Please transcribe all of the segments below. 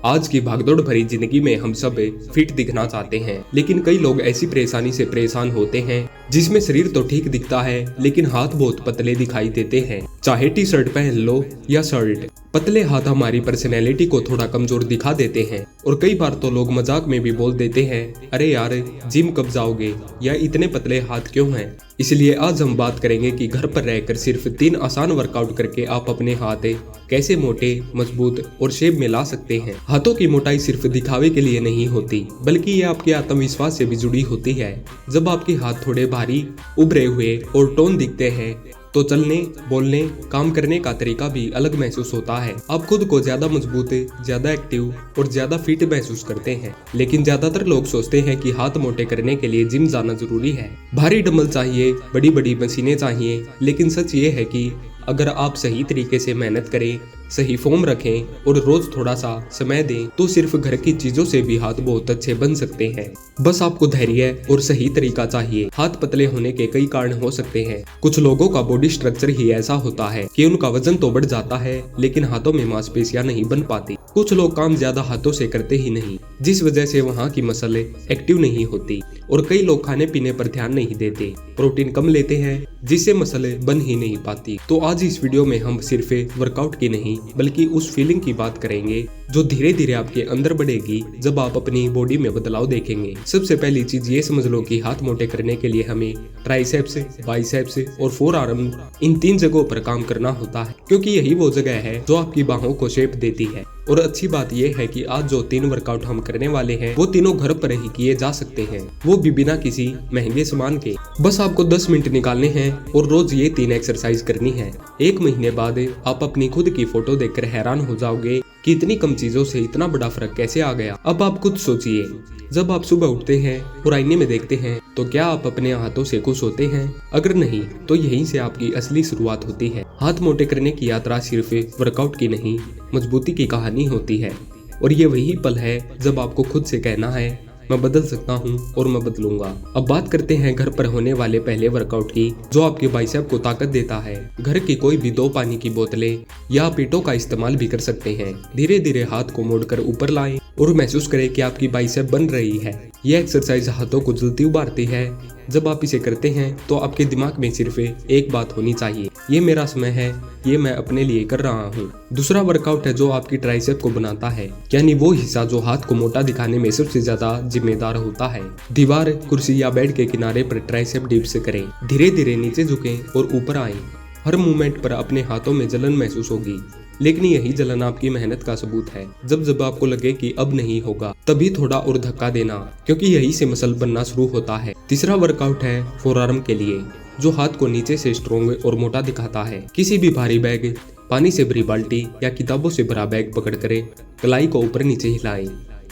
आज की भागदौड़ भरी जिंदगी में हम सब फिट दिखना चाहते हैं, लेकिन कई लोग ऐसी परेशानी से परेशान होते हैं जिसमें शरीर तो ठीक दिखता है लेकिन हाथ बहुत पतले दिखाई देते हैं। चाहे टी शर्ट पहन लो या शर्ट, पतले हाथ हमारी पर्सनैलिटी को थोड़ा कमजोर दिखा देते हैं। और कई बार तो लोग मजाक में भी बोल देते हैं, अरे यार जिम कब जाओगे या इतने पतले हाथ क्यों हैं। इसलिए आज हम बात करेंगे कि घर पर रहकर सिर्फ 3 आसान वर्कआउट करके आप अपने हाथ कैसे मोटे, मजबूत और शेप में ला सकते हैं। हाथों की मोटाई सिर्फ दिखावे के लिए नहीं होती, बल्कि ये आपके आत्मविश्वास से भी जुड़ी होती है। जब आपके हाथ थोड़े भारी, उभरे हुए और टोन दिखते हैं तो चलने, बोलने, काम करने का तरीका भी अलग महसूस होता है। आप खुद को ज्यादा मजबूत, ज्यादा एक्टिव और ज्यादा फिट महसूस करते हैं। लेकिन ज्यादातर लोग सोचते हैं कि हाथ मोटे करने के लिए जिम जाना जरूरी है, भारी डंबल चाहिए, बड़ी बड़ी मशीनें चाहिए। लेकिन सच ये है कि अगर आप सही तरीके से मेहनत करें, सही फॉर्म रखें और रोज थोड़ा सा समय दें तो सिर्फ घर की चीजों से भी हाथ बहुत अच्छे बन सकते हैं। बस आपको धैर्य और सही तरीका चाहिए। हाथ पतले होने के कई कारण हो सकते हैं। कुछ लोगों का बॉडी स्ट्रक्चर ही ऐसा होता है कि उनका वजन तो बढ़ जाता है लेकिन हाथों में मांसपेशियां नहीं बन पाती। कुछ लोग काम ज्यादा हाथों से करते ही नहीं, जिस वजह से वहाँ की मसल एक्टिव नहीं होती। और कई लोग खाने पीने पर ध्यान नहीं देते, प्रोटीन कम लेते हैं जिससे मसल बन ही नहीं पाती। तो आज इस वीडियो में हम सिर्फ वर्कआउट की नहीं बल्कि उस फीलिंग की बात करेंगे जो धीरे धीरे आपके अंदर बढ़ेगी जब आप अपनी बॉडी में बदलाव देखेंगे। सबसे पहली चीज ये समझ लो कि हाथ मोटे करने के लिए हमें ट्राइसेप्स, बाइसेप्स और फोर आर्म, इन 3 जगहों पर काम करना होता है, क्योंकि यही वो जगह है जो आपकी बाहों को शेप देती है। और अच्छी बात यह है कि आज जो 3 वर्कआउट हम करने वाले हैं वो तीनों घर पर ही किए जा सकते हैं, वो भी बिना किसी महंगे सामान के। बस आपको 10 मिनट निकालने हैं और रोज ये 3 एक्सरसाइज करनी है। 1 महीने बाद आप अपनी खुद की फोटो देखकर हैरान हो जाओगे कि इतनी कम चीजों से इतना बड़ा फर्क कैसे आ गया। अब आप खुद सोचिए, जब आप सुबह उठते हैं और आईने में देखते हैं तो क्या आप अपने हाथों से खुश होते हैं? अगर नहीं तो यहीं से आपकी असली शुरुआत होती है। हाथ मोटे करने की यात्रा सिर्फ वर्कआउट की नहीं, मजबूती की कहानी होती है। और ये वही पल है जब आपको खुद से कहना है, मैं बदल सकता हूँ और मैं बदलूंगा। अब बात करते हैं घर पर होने वाले पहले वर्कआउट की, जो आपके बाइसेप को ताकत देता है। घर की कोई भी 2 पानी की बोतलें या आप ईंटों का इस्तेमाल भी कर सकते हैं। धीरे धीरे हाथ को मोड़कर ऊपर लाएं और महसूस करें कि आपकी बाइसेप बन रही है। यह एक्सरसाइज हाथों को जल्दी उभारती है। जब आप इसे करते हैं तो आपके दिमाग में सिर्फ एक बात होनी चाहिए, ये मेरा समय है, ये मैं अपने लिए कर रहा हूँ। दूसरा वर्कआउट है जो आपकी ट्राइसेप को बनाता है, यानी वो हिस्सा जो हाथ को मोटा दिखाने में सबसे ज्यादा जिम्मेदार होता है। दीवार, कुर्सी या बेड के किनारे पर ट्राइसेप डिप्स करें। धीरे धीरे नीचे झुकें और ऊपर आएं। हर मूवमेंट पर अपने हाथों में जलन महसूस होगी, लेकिन यही जलन आपकी मेहनत का सबूत है। जब जब आपको लगे कि अब नहीं होगा, तभी थोड़ा और धक्का देना, क्योंकि यही से मसल बनना शुरू होता है। तीसरा वर्कआउट है फोरआर्म के लिए, जो हाथ को नीचे से स्ट्रॉन्ग और मोटा दिखाता है। किसी भी भारी बैग, पानी से भरी बाल्टी या किताबों से भरा बैग पकड़ कर कलाई को ऊपर नीचे हिलाएं।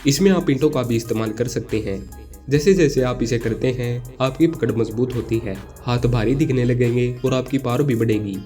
इसमें आप ईंटों का भी इस्तेमाल कर सकते हैं। जैसे जैसे आप इसे करते हैं आपकी पकड़ मजबूत होती है, हाथ भारी दिखने लगेंगे और आपकी पावर भी बढ़ेगी।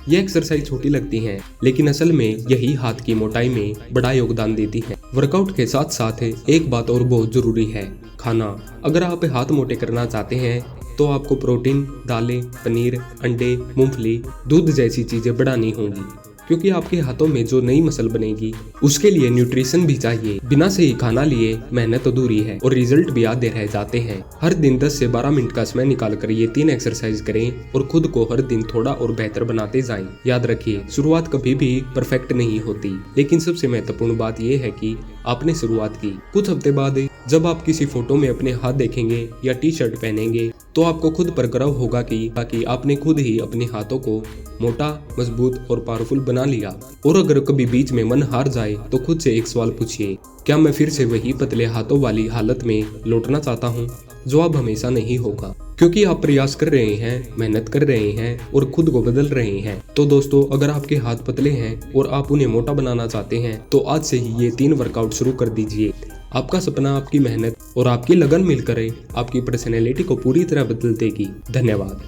यह एक्सरसाइज छोटी लगती है, लेकिन असल में यही हाथ की मोटाई में बड़ा योगदान देती है। वर्कआउट के साथ साथ एक बात और बहुत जरूरी है, खाना। अगर आप हाथ मोटे करना चाहते हैं तो आपको प्रोटीन, दालें, पनीर, अंडे, मूंगफली, दूध जैसी चीजें बढ़ानी होंगी, क्योंकि आपके हाथों में जो नई मसल बनेगी उसके लिए न्यूट्रिशन भी चाहिए। बिना सही खाना लिए मेहनत अधूरी है और रिजल्ट भी आधे रह जाते हैं। हर दिन 10 से 12 मिनट का समय निकालकर ये 3 एक्सरसाइज करें और खुद को हर दिन थोड़ा और बेहतर बनाते जाएं। याद रखिए, शुरुआत कभी भी परफेक्ट नहीं होती, लेकिन सबसे महत्वपूर्ण बात यह है कि आपने शुरुआत की। कुछ हफ्ते बाद जब आप किसी फोटो में अपने हाथ देखेंगे या टी शर्ट पहनेंगे तो आपको खुद पर गर्व होगा कि आपने खुद ही अपने हाथों को मोटा, मजबूत और पावरफुल बना लिया। और अगर कभी बीच में मन हार जाए तो खुद से एक सवाल पूछिए, क्या मैं फिर से वही पतले हाथों वाली हालत में लौटना चाहता हूँ? जवाब हमेशा नहीं होगा, क्योंकि आप प्रयास कर रहे हैं, मेहनत कर रहे हैं और खुद को बदल रहे हैं। तो दोस्तों, अगर आपके हाथ पतले हैं और आप उन्हें मोटा बनाना चाहते हैं तो आज से ही ये 3 वर्कआउट शुरू कर दीजिए। आपका सपना, आपकी मेहनत और आपकी लगन मिलकर आपकी पर्सनैलिटी को पूरी तरह बदल देगी। धन्यवाद।